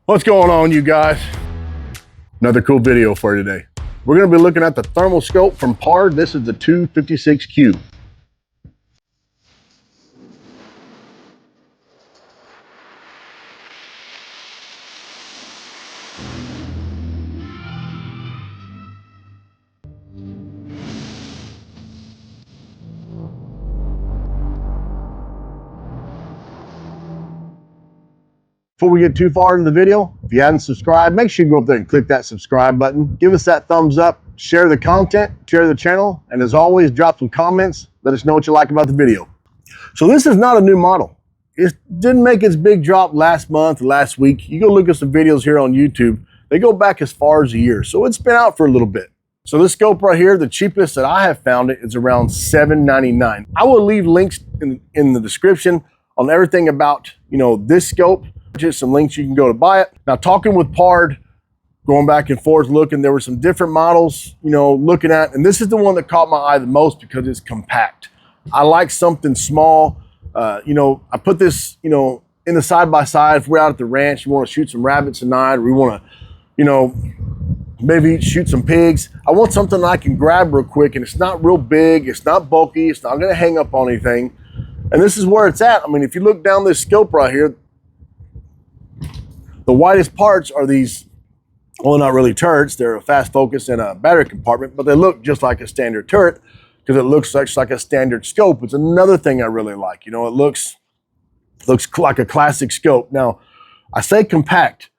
What's going on, you guys? Another cool video for you today. We're going to be looking at the thermal scope from PARD. This is the 256Q. Before we get too far into the video, if you haven't subscribed, make sure you go up there and click that subscribe button. Give us that thumbs up, share the content, share the channel, and as always, drop some comments. Let us know what you like about the video. So this is not a new model. It didn't make its big drop last month, last week. You go look at some videos here on YouTube. They go back as far as a year. So it's been out for a little bit. So this scope right here, the cheapest that I have found it is around $7.99. I will leave links in the description on everything about, this scope. Just some links you can go to buy it. Now, talking with PARD, going back and forth looking, there were some different models, looking at, and this is the one that caught my eye the most because it's compact. I like something small. I put this, in the side-by-side. If we're out at the ranch, you want to shoot some rabbits tonight, or we want to, maybe shoot some pigs. I want something I can grab real quick, and it's not real big, it's not bulky, it's not going to hang up on anything. And this is where it's at. I mean, if you look down this scope right here, the widest parts are these, well, not really turrets. They're a fast focus and a battery compartment, but they look just like a standard turret because it looks like a standard scope. It's another thing I really like. It looks like a classic scope. Now, I say compact.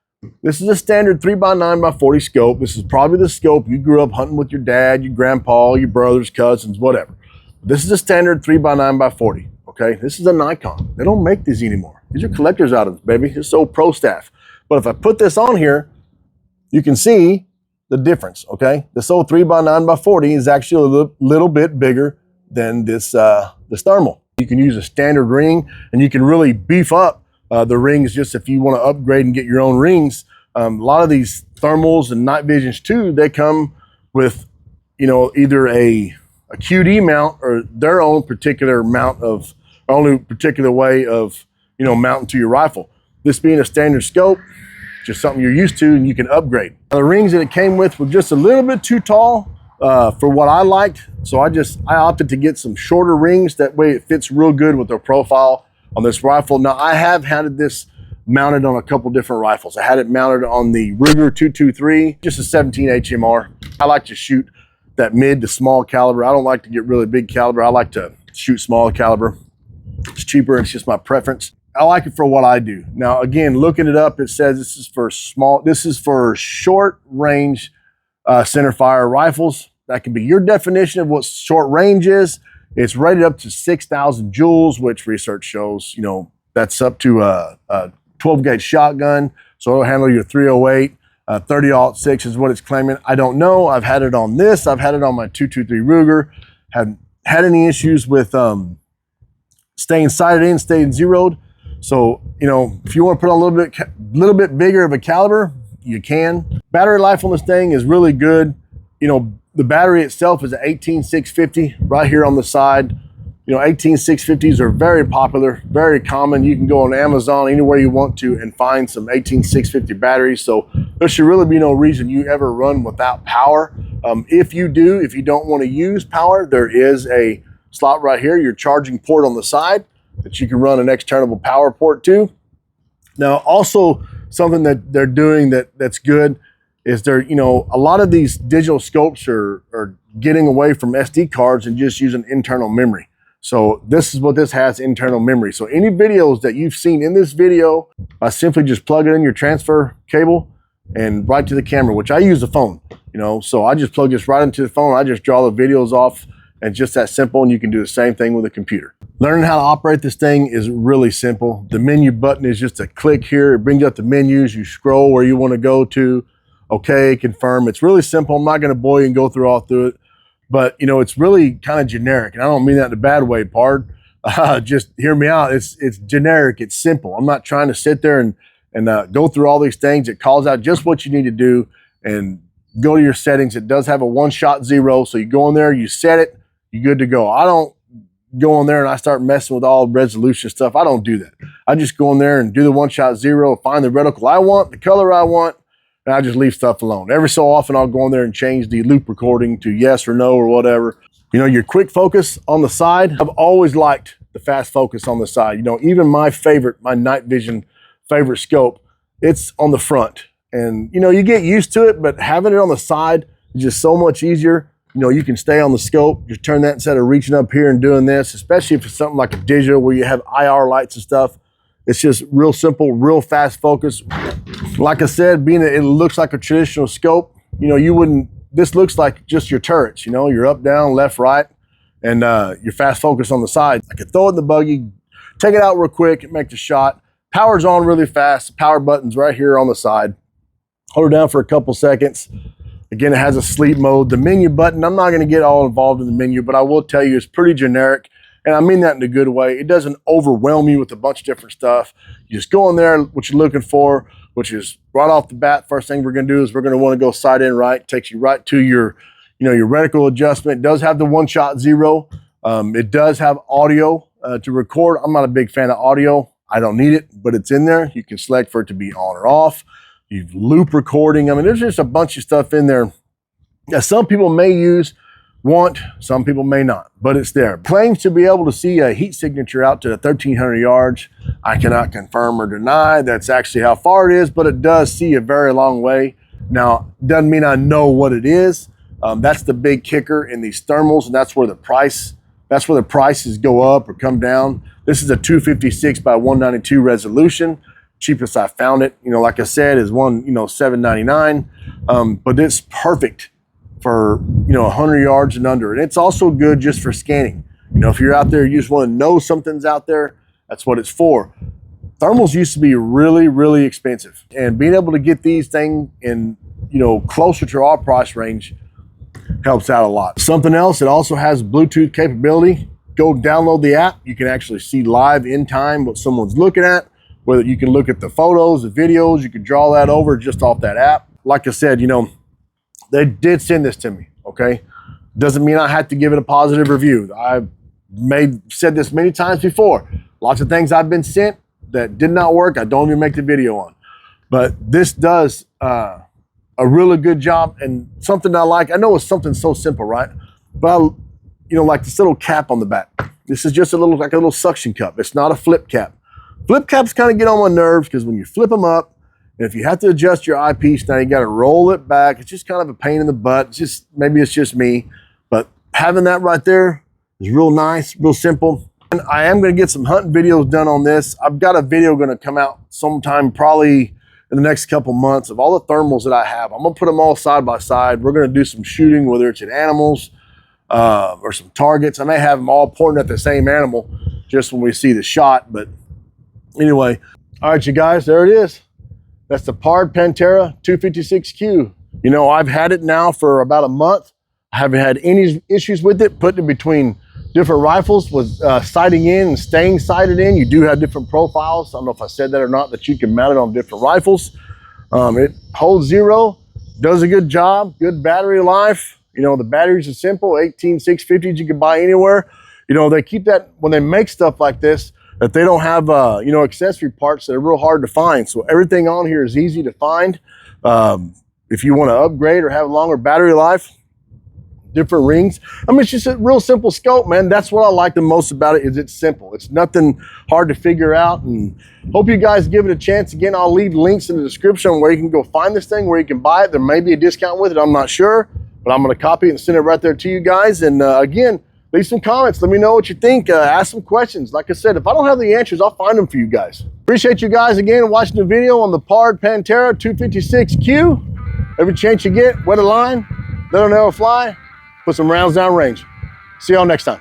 This is a standard 3x9x40 scope. This is probably the scope you grew up hunting with your dad, your grandpa, your brothers, cousins, whatever. This is a standard 3x9x40. Okay, this is a Nikon. They don't make these anymore. These are collector's items, baby. It's so pro staff. But if I put this on here, you can see the difference, okay? This old 3x9x40 is actually a little bit bigger than this thermal. You can use a standard ring, and you can really beef up the rings just if you want to upgrade and get your own rings. A lot of these thermals and night visions too, they come with, either a QD mount or their own particular mount of, only particular way of, mounting to your rifle. This being a standard scope, just something you're used to and you can upgrade. Now, the rings that it came with were just a little bit too tall for what I liked. So I opted to get some shorter rings. That way it fits real good with the profile on this rifle. Now, I have had this mounted on a couple different rifles. I had it mounted on the Ruger 223, just a 17 HMR. I like to shoot that mid to small caliber. I don't like to get really big caliber. I like to shoot small caliber. It's cheaper. It's just my preference. I like it for what I do. Now, again, looking it up, it says this is for short range center fire rifles. That can be your definition of what short range is. It's rated up to 6,000 joules, which research shows, that's up to a 12 gauge shotgun. So it'll handle your 308, 30-06 is what it's claiming. I don't know. I've had it on this. I've had it on my 223 Ruger. Haven't had any issues with staying sighted in, staying zeroed. So, if you want to put on a little bit bigger of a caliber, you can. Battery life on this thing is really good. The battery itself is an 18650 right here on the side. 18650s are very popular, very common. You can go on Amazon anywhere you want to and find some 18650 batteries. So there should really be no reason you ever run without power. If you don't want to use power, there is a slot right here, your charging port on the side, that you can run an external power port to. Now, also something that they're doing that's good is a lot of these digital scopes are getting away from SD cards and just using internal memory. So this is what this has, internal memory. So any videos that you've seen in this video, I simply just plug it in your transfer cable and right to the camera, which I use the phone, so I just plug this right into the phone. I just draw the videos off, and just that simple, and you can do the same thing with a computer. Learning how to operate this thing is really simple. The menu button is just a click here. It brings up the menus. You scroll where you want to go to. Okay, confirm. It's really simple. I'm not going to bore you and go through it. But, it's really kind of generic. And I don't mean that in a bad way, PARD. Just hear me out. It's generic. It's simple. I'm not trying to sit there and go through all these things. It calls out just what you need to do and go to your settings. It does have a one-shot zero. So you go in there, you set it, you're good to go. I don't go in there and I start messing with all resolution stuff. I don't do that. I just go in there and do the 1.0, find the reticle I want, the color I want, and I just leave stuff alone. Every so often I'll go in there and change the loop recording to yes or no or whatever. You know, your quick focus on the side, I've always liked the fast focus on the side. You know, even my favorite, my night vision favorite scope, it's on the front. And, you know, you get used to it, but having it on the side is just so much easier. You know, you can stay on the scope, just turn that instead of reaching up here and doing this, especially if it's something like a digital where you have IR lights and stuff. It's just real simple, real fast focus. Like I said, being it looks like a traditional scope, you know, you wouldn't, this looks like just your turrets, you know, you're up, down, left, right, and your fast focus on the side. I could throw it in the buggy, take it out real quick, make the shot. Power's on really fast. The power button's right here on the side. Hold it down for a couple seconds. Again, it has a sleep mode. The menu button, I'm not gonna get all involved in the menu, but I will tell you it's pretty generic. And I mean that in a good way. It doesn't overwhelm you with a bunch of different stuff. You just go in there, what you're looking for, which is right off the bat, first thing we're gonna do is we're gonna wanna go side in right. It takes you right to your, you know, your reticle adjustment. It does have the 1.0. It does have audio to record. I'm not a big fan of audio. I don't need it, but it's in there. You can select for it to be on or off. You've loop recording. I mean, there's just a bunch of stuff in there that some people may want, some people may not, but it's there. Claims to be able to see a heat signature out to 1,300 yards. I cannot confirm or deny that's actually how far it is, but it does see a very long way. Now, doesn't mean I know what it is. That's the big kicker in these thermals, and that's where the prices go up or come down. This is a 256 by 192 resolution. Cheapest I found it, you know, like I said, is $799. But it's perfect for, you know, 100 yards and under. And it's also good just for scanning. You know, if you're out there, you just want to know something's out there, that's what it's for. Thermals used to be really, really expensive. And being able to get these things in, you know, closer to our price range helps out a lot. Something else, it also has Bluetooth capability. Go download the app. You can actually see live in time what someone's looking at, whether you can look at the photos, the videos, you can draw that over just off that app. Like I said, you know, they did send this to me, okay? Doesn't mean I had to give it a positive review. I've said this many times before. Lots of things I've been sent that did not work, I don't even make the video on. But this does a really good job, and something I like. I know it's something so simple, right? But you know, like this little cap on the back. This is just like a little suction cup. It's not a flip cap. Flip caps kind of get on my nerves because when you flip them up, and if you have to adjust your eyepiece, now you got to roll it back. It's just kind of a pain in the butt. Maybe it's just me, but having that right there is real nice, real simple. And I am going to get some hunting videos done on this. I've got a video going to come out sometime probably in the next couple months of all the thermals that I have. I'm going to put them all side by side. We're going to do some shooting, whether it's at animals or some targets. I may have them all pointing at the same animal just when we see the shot. But anyway, all right, you guys, there it is. That's the PARD Pantera 256Q. You know, I've had it now for about a month. I haven't had any issues with it. Putting it between different rifles with sighting in and staying sighted in. You do have different profiles. I don't know if I said that or not, that you can mount it on different rifles. It holds zero, does a good job, good battery life. You know, the batteries are simple, 18650s you can buy anywhere. You know, they keep that when they make stuff like this, that they don't have, you know, accessory parts that are real hard to find. So everything on here is easy to find. If you want to upgrade or have a longer battery life, different rings. I mean, it's just a real simple scope, man. That's what I like the most about it, is it's simple. It's nothing hard to figure out, and hope you guys give it a chance. Again, I'll leave links in the description where you can go find this thing, where you can buy it. There may be a discount with it, I'm not sure, but I'm going to copy it and send it right there to you guys. And again, leave some comments. Let me know what you think. Ask some questions. Like I said, if I don't have the answers, I'll find them for you guys. Appreciate you guys again watching the video on the PARD Pantera 256Q. Every chance you get, wet a line, let an arrow fly, put some rounds down range. See y'all next time.